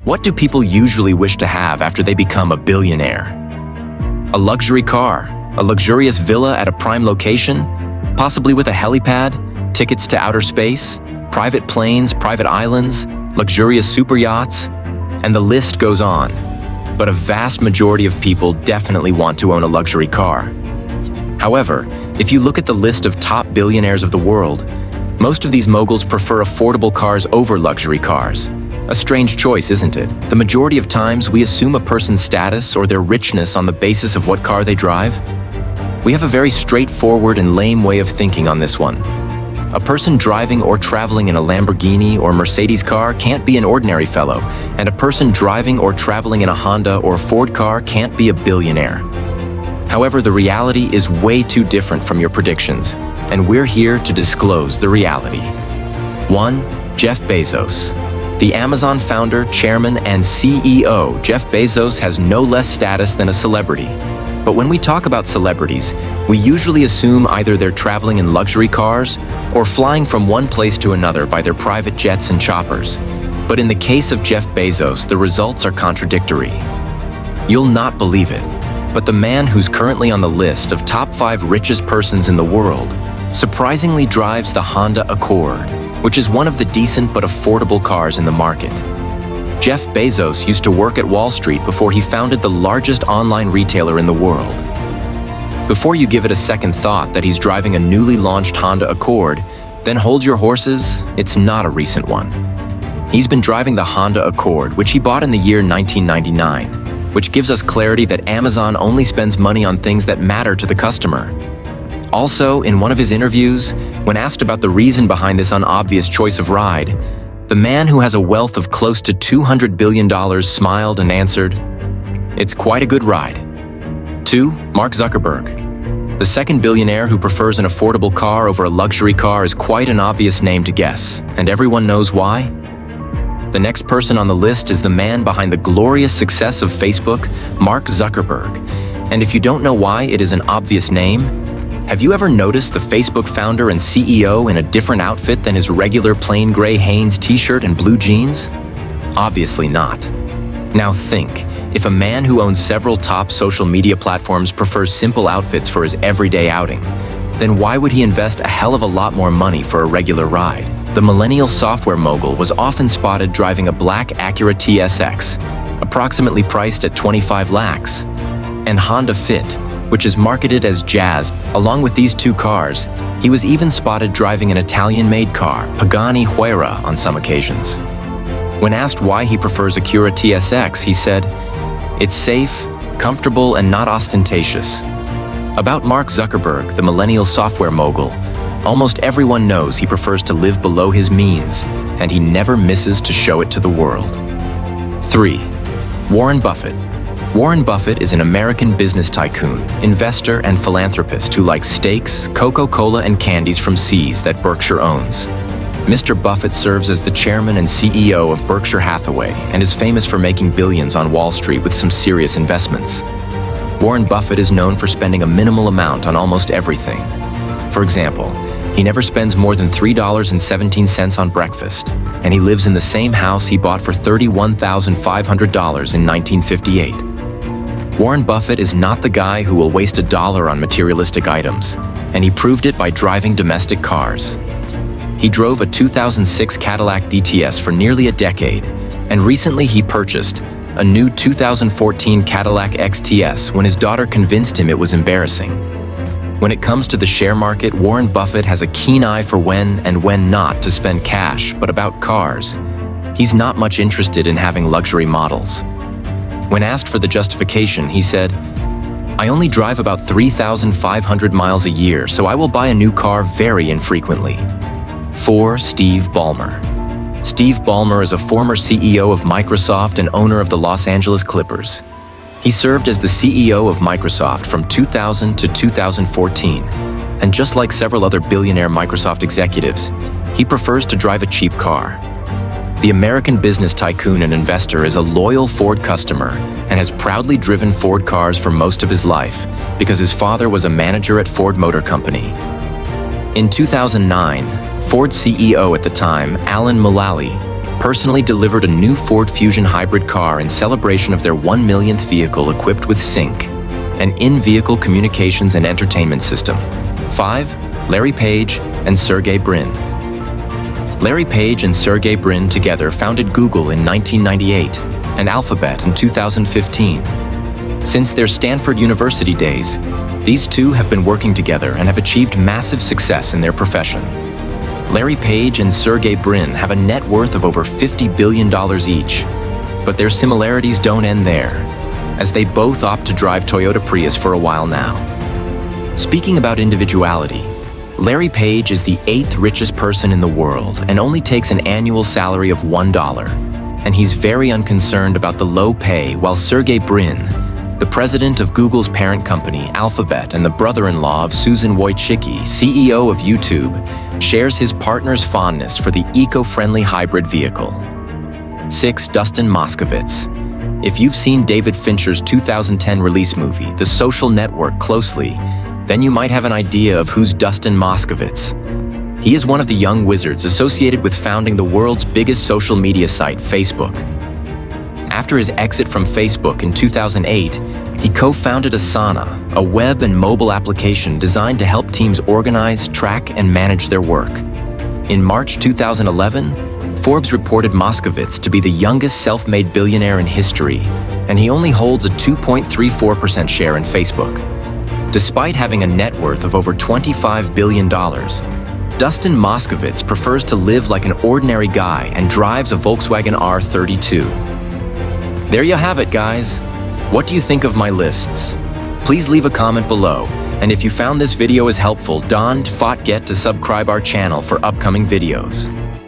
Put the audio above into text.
What do people usually wish to have after they become a billionaire? A luxury car, a luxurious villa at a prime location, possibly with a helipad, tickets to outer space, private planes, private islands, luxurious super yachts, and the list goes on. But a vast majority of people definitely want to own a luxury car. However, if you look at the list of top billionaires of the world, most of these moguls prefer affordable cars over luxury cars. A strange choice, isn't it? The majority of times, we assume a person's status or their richness on the basis of what car they drive. We have a very straightforward and lame way of thinking on this one. A person driving or traveling in a Lamborghini or Mercedes car can't be an ordinary fellow, and a person driving or traveling in a Honda or Ford car can't be a billionaire. However, the reality is way too different from your predictions, and we're here to disclose the reality. 1. Jeff Bezos. The Amazon founder, chairman, and CEO, Jeff Bezos has no less status than a celebrity. But when we talk about celebrities, we usually assume either they're traveling in luxury cars or flying from one place to another by their private jets and choppers. But in the case of Jeff Bezos, the results are contradictory. You'll not believe it, but the man who's currently on the list of top 5 richest persons in the world surprisingly drives the Honda Accord, which is one of the decent but affordable cars in the market. Jeff Bezos used to work at Wall Street before he founded the largest online retailer in the world. Before you give it a second thought that he's driving a newly launched Honda Accord, then hold your horses, it's not a recent one. He's been driving the Honda Accord, which he bought in the year 1999, which gives us clarity that Amazon only spends money on things that matter to the customer. Also, in one of his interviews, when asked about the reason behind this unobvious choice of ride, the man who has a wealth of close to $200 billion smiled and answered, "It's quite a good ride." 2. Mark Zuckerberg. The second billionaire who prefers an affordable car over a luxury car is quite an obvious name to guess, and everyone knows why. The next person on the list is the man behind the glorious success of Facebook, Mark Zuckerberg. And if you don't know why it is an obvious name, have you ever noticed the Facebook founder and CEO in a different outfit than his regular plain gray Hanes t-shirt and blue jeans? Obviously not. Now think, if a man who owns several top social media platforms prefers simple outfits for his everyday outing, then why would he invest a hell of a lot more money for a regular ride? The millennial software mogul was often spotted driving a black Acura TSX, approximately priced at 25 lakhs, and Honda Fit, which is marketed as Jazz. Along with these two cars, he was even spotted driving an Italian-made car, Pagani Huayra, on some occasions. When asked why he prefers Acura TSX, he said, "It's safe, comfortable, and not ostentatious." About Mark Zuckerberg, the millennial software mogul, almost everyone knows he prefers to live below his means, and he never misses to show it to the world. 3. Warren Buffett. Warren Buffett is an American business tycoon, investor, and philanthropist who likes steaks, Coca-Cola, and candies from See's that Berkshire owns. Mr. Buffett serves as the chairman and CEO of Berkshire Hathaway and is famous for making billions on Wall Street with some serious investments. Warren Buffett is known for spending a minimal amount on almost everything. For example, he never spends more than $3.17 on breakfast, and he lives in the same house he bought for $31,500 in 1958. Warren Buffett is not the guy who will waste $1 on materialistic items, and he proved it by driving domestic cars. He drove a 2006 Cadillac XTS for nearly a decade, and recently he purchased a new 2014 Cadillac XTS when his daughter convinced him it was embarrassing. When it comes to the share market, Warren Buffett has a keen eye for when and when not to spend cash, but about cars, he's not much interested in having luxury models. When asked for the justification, he said, "I only drive about 3,500 miles a year, so I will buy a new car very infrequently." 4. Steve Ballmer. Steve Ballmer is a former CEO of Microsoft and owner of the Los Angeles Clippers. He served as the CEO of Microsoft from 2000 to 2014, and just like several other billionaire Microsoft executives, he prefers to drive a cheap car. The American business tycoon and investor is a loyal Ford customer and has proudly driven Ford cars for most of his life because his father was a manager at Ford Motor Company. In 2009, Ford CEO at the time, Alan Mulally, personally delivered a new Ford Fusion hybrid car in celebration of their 1 millionth vehicle equipped with Sync, an in-vehicle communications and entertainment system. 5. Larry Page and Sergey Brin. Larry Page and Sergey Brin together founded Google in 1998 and Alphabet in 2015. Since their Stanford University days, these two have been working together and have achieved massive success in their profession. Larry Page and Sergey Brin have a net worth of over $50 billion each, but their similarities don't end there, as they both opt to drive Toyota Prius for a while now. Speaking about individuality, Larry Page is the 8th richest person in the world and only takes an annual salary of $1, and he's very unconcerned about the low pay, while Sergey Brin, the president of Google's parent company, Alphabet, and the brother-in-law of Susan Wojcicki, CEO of YouTube, shares his partner's fondness for the eco-friendly hybrid vehicle. 6. Dustin Moskovitz. If you've seen David Fincher's 2010 release movie, The Social Network, closely, then you might have an idea of who's Dustin Moskovitz. He is one of the young wizards associated with founding the world's biggest social media site, Facebook. After his exit from Facebook in 2008, he co-founded Asana, a web and mobile application designed to help teams organize, track, and manage their work. In March 2011, Forbes reported Moskovitz to be the youngest self-made billionaire in history, and he only holds a 2.34% share in Facebook. Despite having a net worth of over $25 billion, Dustin Moskovitz prefers to live like an ordinary guy and drives a Volkswagen R32. There you have it, guys. What do you think of my lists? Please leave a comment below, and if you found this video as helpful, don't forget to subscribe our channel for upcoming videos.